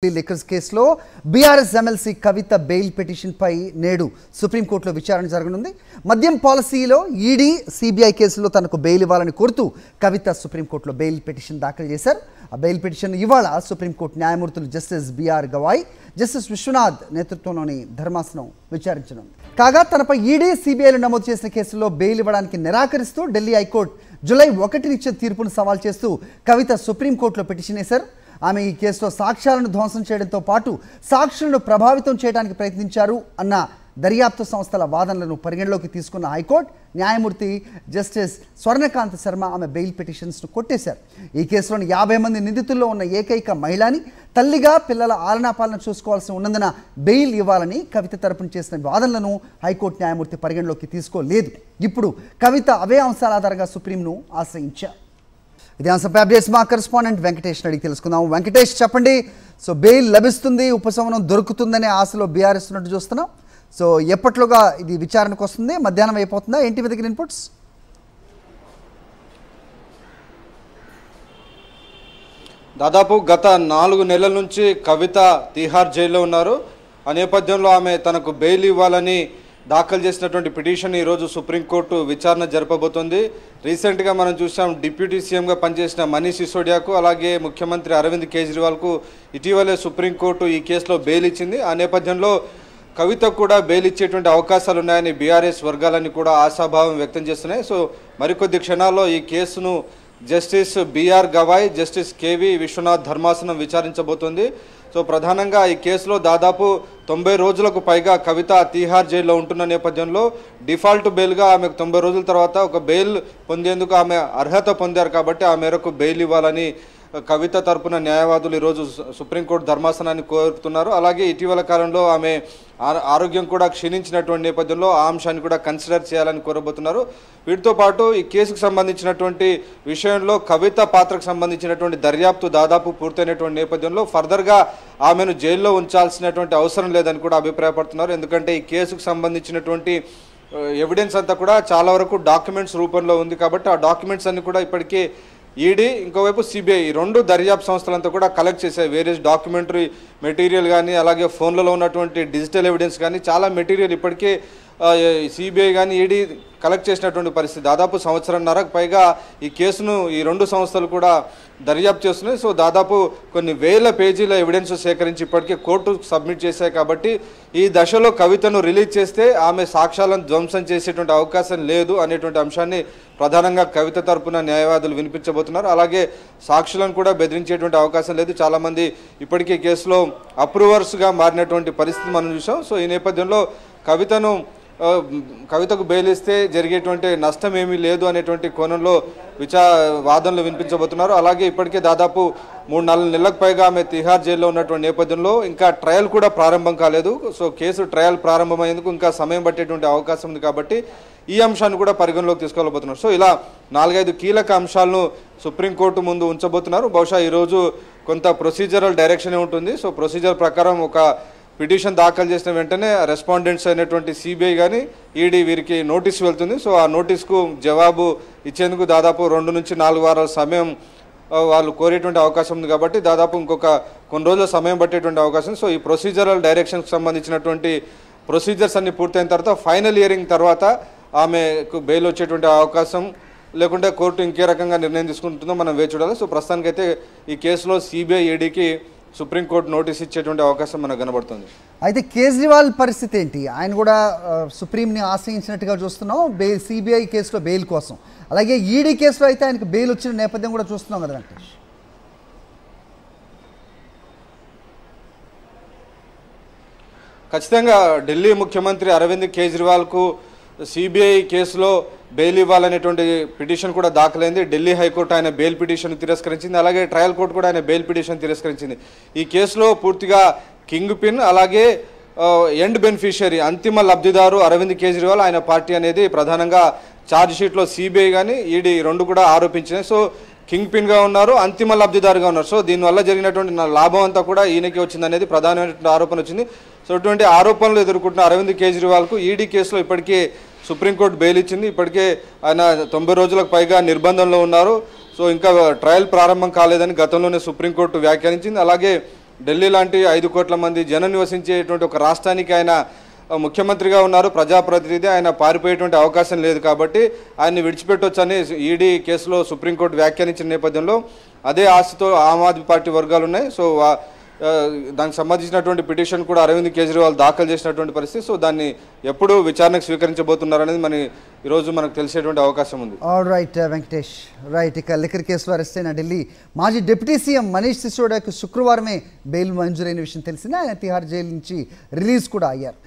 Liquors కేసులో BRS MLC కవిత bail petition పై నేడు సుప్రీంకోర్టులో విచారణ జరగనుంది. మద్యం పాలసీలో ఈడీ సిబిఐ కేసులో తనకు బెయిల్ ఇవ్వాలని కోరుతూ కవిత సుప్రీంకోర్టులో బెయిల్ పిటిషన్ దాఖలు చేశారు. ఆ బెయిల్ పిటిషన్ ఇవాళ సుప్రీంకోర్టు న్యాయమూర్తులు justice B R Gavai, justice Vishwanath నేతృత్వంలోని ధర్మాసనం విచారించనుంది. కాగా తనపై ఈడీ సిబిఐలు నమోదు చేసిన కేసులో బెయిల్ ఇవ్వడానికి నిరాకరిస్తూ ఢిల్లీ హైకోర్టు జూలై 1 ఇచ్చిన తీర్పును సవాల్ చేస్తూ కవిత సుప్రీంకోర్టులో పిటిషన్ వేశారు. ఆమె ఈ కేసులో సాక్ష్యాలను ధ్వంసం చేయడంతో పాటు సాక్షులను ప్రభావితం చేయడానికి ప్రయత్నించారు అన్న దర్యాప్తు సంస్థల వాదనలను పరిగణలోకి తీసుకున్న హైకోర్టు న్యాయమూర్తి జస్టిస్ స్వర్ణకాంత్ శర్మ ఆమె బెయిల్ పిటిషన్స్ను కొట్టేశారు. ఈ కేసులోని 50 మంది నిందితుల్లో ఉన్న ఏకైక మహిళని తల్లిగా పిల్లల ఆలనాపాలన చూసుకోవాల్సి ఉన్నందున బెయిల్ ఇవ్వాలని కవిత తరపున చేసిన వాదనలను హైకోర్టు న్యాయమూర్తి పరిగణలోకి తీసుకోలేదు. ఇప్పుడు కవిత అవే అంశాల ఆధారంగా సుప్రీంను ఆశ్రయించారు. ఇదే అంశంపై అప్డేట్స్ మా కరెస్పాండెంట్ వెంకటేష్ అడిగి తెలుసుకుందాం. వెంకటేష్, చెప్పండి. సో బెయిల్ లభిస్తుంది, ఉపశమనం దొరుకుతుందనే ఆశలో బీఆర్ఎస్ ఉన్నట్టు చూస్తున్నాం. సో ఎప్పట్లోగా ఇది విచారణకు వస్తుంది? మధ్యాహ్నం అయిపోతుందా? ఏంటి మీ దగ్గర ఇన్పుట్స్? దాదాపు గత 4 నెలల నుంచి కవిత తిహార్ జైల్లో ఉన్నారు. ఆ నేపథ్యంలో ఆమె తనకు బెయిల్ ఇవ్వాలని దాఖలు చేసినటువంటి పిటిషన్ ఈరోజు సుప్రీంకోర్టు విచారణ జరపబోతోంది. రీసెంట్గా మనం చూసాం, డిప్యూటీ సీఎంగా పనిచేసిన మనీష్ సిసోడియాకు అలాగే ముఖ్యమంత్రి అరవింద్ కేజ్రీవాల్కు ఇటీవలే సుప్రీంకోర్టు ఈ కేసులో బెయిల్ ఇచ్చింది. ఆ నేపథ్యంలో కవితకు కూడా బెయిల్ ఇచ్చేటువంటి అవకాశాలు ఉన్నాయని బీఆర్ఎస్ వర్గాలన్నీ కూడా ఆశాభావం వ్యక్తం చేస్తున్నాయి. సో మరికొద్ది క్షణాల్లో ఈ కేసును justice B R Gavai, justice K V Vishwanath ధర్మాసనం విచారించబోతోంది. సో ప్రధానంగా ఈ కేసులో దాదాపు 90 రోజులకు పైగా కవిత తిహార్ జైల్లో ఉంటున్న నేపథ్యంలో డిఫాల్ట్ బెయిల్గా ఆమెకు 90 రోజుల తర్వాత ఒక బెయిల్ పొందేందుకు ఆమె అర్హత పొందారు. కాబట్టి ఆ మేరకు బెయిల్ ఇవ్వాలని కవిత తరపున న్యాయవాదులు ఈరోజు సుప్రీంకోర్టు ధర్మాసనాన్ని కోరుతున్నారు. అలాగే ఇటీవల కాలంలో ఆమె ఆరోగ్యం కూడా క్షీణించినటువంటి నేపథ్యంలో ఆ అంశాన్ని కూడా కన్సిడర్ చేయాలని కోరబోతున్నారు. వీటితో పాటు ఈ కేసుకు సంబంధించినటువంటి విషయంలో కవిత పాత్రకు సంబంధించినటువంటి దర్యాప్తు దాదాపు పూర్తయినటువంటి నేపథ్యంలో ఫర్దర్గా ఆమెను జైల్లో ఉంచాల్సినటువంటి అవసరం లేదని కూడా అభిప్రాయపడుతున్నారు. ఎందుకంటే ఈ కేసుకు సంబంధించినటువంటి ఎవిడెన్స్ అంతా కూడా చాలా వరకు డాక్యుమెంట్స్ రూపంలో ఉంది. కాబట్టి ఆ డాక్యుమెంట్స్ అన్ని కూడా ఇప్పటికే ఈడీ, ఇంకోవైపు సిబిఐ, ఈ 2 దర్యాప్తు సంస్థలంతా కూడా కలెక్ట్ చేశాయి. వేరియస్ డాక్యుమెంటరీ మెటీరియల్ కానీ అలాగే ఫోన్లలో ఉన్నటువంటి డిజిటల్ ఎవిడెన్స్ కానీ చాలా మెటీరియల్ ఇప్పటికే సిబిఐ కానీ ఈడీ కలెక్ట్ చేసినటువంటి పరిస్థితి. దాదాపు 1.5 సంవత్సరంన్నరకు పైగా ఈ కేసును ఈ 2 సంస్థలు కూడా దర్యాప్తు చేస్తున్నాయి. సో దాదాపు కొన్ని వేల పేజీల ఎవిడెన్స్ సేకరించి ఇప్పటికే కోర్టుకు సబ్మిట్ చేశాయి. కాబట్టి ఈ దశలో కవితను రిలీజ్ చేస్తే ఆమె సాక్ష్యాలను ధ్వంసం చేసేటువంటి అవకాశం లేదు అనేటువంటి అంశాన్ని ప్రధానంగా కవిత తరపున న్యాయవాదులు వినిపించబోతున్నారు. అలాగే సాక్షులను కూడా బెదిరించేటువంటి అవకాశం లేదు. చాలామంది ఇప్పటికే కేసులో అప్రూవర్స్గా మారినటువంటి పరిస్థితి మనం చూసాం. సో ఈ నేపథ్యంలో కవితకు బెయిల్ ఇస్తే జరిగేటువంటి నష్టం ఏమీ లేదు అనేటువంటి కోణంలో వాదనలు వినిపించబోతున్నారు. అలాగే ఇప్పటికే దాదాపు 3-4 నెలలకు పైగా ఆమె తిహార్ జైల్లో ఉన్నటువంటి నేపథ్యంలో ఇంకా ట్రయల్ కూడా ప్రారంభం కాలేదు. సో కేసు ట్రయల్ ప్రారంభమయ్యేందుకు ఇంకా సమయం పట్టేటువంటి అవకాశం ఉంది. కాబట్టి ఈ అంశాన్ని కూడా పరిగణలోకి తీసుకోబోతున్నారు. సో ఇలా 4-5 కీలక అంశాలను సుప్రీంకోర్టు ముందు ఉంచబోతున్నారు. బహుశా ఈరోజు కొంత ప్రొసీజరల్ డైరెక్షన్ ఉంటుంది. సో ప్రొసీజర్ ప్రకారం ఒక పిటిషన్ దాఖలు చేసిన వెంటనే రెస్పాండెంట్స్ అయినటువంటి సిబిఐ కానీ ఈడీ వీరికి నోటీస్ వెళ్తుంది. సో ఆ నోటీస్కు జవాబు ఇచ్చేందుకు దాదాపు 2 నుంచి 4 వారాల సమయం వాళ్ళు కోరేటువంటి అవకాశం ఉంది. కాబట్టి దాదాపు ఇంకొక కొన్ని రోజుల సమయం పట్టేటువంటి అవకాశం. సో ఈ ప్రొసీజరల్ డైరెక్షన్కి సంబంధించినటువంటి ప్రొసీజర్స్ అన్ని పూర్తయిన తర్వాత ఫైనల్ హియరింగ్ తర్వాత ఆమెకు బెయిల్ వచ్చేటువంటి అవకాశం, లేకుంటే కోర్టు ఇంకే రకంగా నిర్ణయం తీసుకుంటుందో మనం వేచి చూడాలి. సో ప్రస్తుతానికైతే ఈ కేసులో సిబిఐ ఈడీకి సుప్రీంకోర్టు నోటీస్ ఇచ్చేటువంటి అవకాశం మనకు కనబడుతుంది. అయితే కేజ్రీవాల్ పరిస్థితి ఏంటి? ఆయన కూడా సుప్రీంని ఆశ్రయించినట్టుగా చూస్తున్నాం సిబిఐ కేసులో బెయిల్ కోసం. అలాగే ఈడీ కేసులో అయితే ఆయనకు బెయిల్ వచ్చిన నేపథ్యం కూడా చూస్తున్నాం కదా వెంకటేష్. ఖచ్చితంగా ఢిల్లీ ముఖ్యమంత్రి అరవింద్ కేజ్రీవాల్కు సిబిఐ కేసులో బెయిల్ ఇవ్వాలనేటువంటి పిటిషన్ కూడా దాఖలైంది. ఢిల్లీ హైకోర్టు ఆయన బెయిల్ పిటిషన్ తిరస్కరించింది. అలాగే ట్రయల్ కోర్టు కూడా ఆయన బెయిల్ పిటిషన్ తిరస్కరించింది. ఈ కేసులో పూర్తిగా కింగ్ పిన్ అలాగే ఎండ్ బెనిఫిషియరీ, అంతిమ లబ్ధిదారు అరవింద్ కేజ్రీవాల్, ఆయన పార్టీ అనేది ప్రధానంగా ఛార్జ్ షీట్లో సిబిఐ కానీ ఈడీ 2 కూడా ఆరోపించినాయి. సో కింగ్ పిన్గా ఉన్నారు, అంతిమ లబ్ధిదారుగా ఉన్నారు. సో దీనివల్ల జరిగినటువంటి లాభం అంతా కూడా ఈయనకి వచ్చిందనేది ప్రధానమైనటువంటి ఆరోపణ వచ్చింది. సో ఇటువంటి ఆరోపణలు ఎదుర్కొంటున్న అరవింద్ కేజ్రీవాల్కు ఈడీ కేసులో ఇప్పటికే సుప్రీంకోర్టు బెయిల్ ఇచ్చింది. ఇప్పటికే ఆయన 90 రోజులకు పైగా నిర్బంధంలో ఉన్నారు. సో ఇంకా ట్రయల్ ప్రారంభం కాలేదని గతంలోనే సుప్రీంకోర్టు వ్యాఖ్యానించింది. అలాగే ఢిల్లీ లాంటి 5 కోట్ల మంది జనం నివసించేటువంటి ఒక రాష్ట్రానికి ఆయన ముఖ్యమంత్రిగా ఉన్నారు, ప్రజాప్రతినిధి. ఆయన పారిపోయేటువంటి అవకాశం లేదు కాబట్టి ఆయన్ని విడిచిపెట్టొచ్చని ఈడీ కేసులో సుప్రీంకోర్టు వ్యాఖ్యానించిన నేపథ్యంలో అదే ఆశతో ఆమ్ ఆద్మీ పార్టీ వర్గాలు ఉన్నాయి. సో దానికి సంబంధించినటువంటి పిటిషన్ కూడా అరవింద్ కేజ్రీవాల్ దాఖలు చేసినటువంటి పరిస్థితి. సో దాన్ని ఎప్పుడు విచారణకు స్వీకరించబోతున్నారు అనేది ఈరోజు మనకు తెలిసేటువంటి అవకాశం ఉంది. All right Venkatesh, right. ఇక లిక్కర్ కేసులో అరెస్ట్ అయిన ఢిల్లీ మాజీ డిప్యూటీ సీఎం మనీష్ సిసోడియాకు శుక్రవారమే బెయిల్ మంజూరైన విషయం తెలిసిందే. ఆయన తిహార్ జైలు నుంచి రిలీజ్ కూడా అయ్యారు.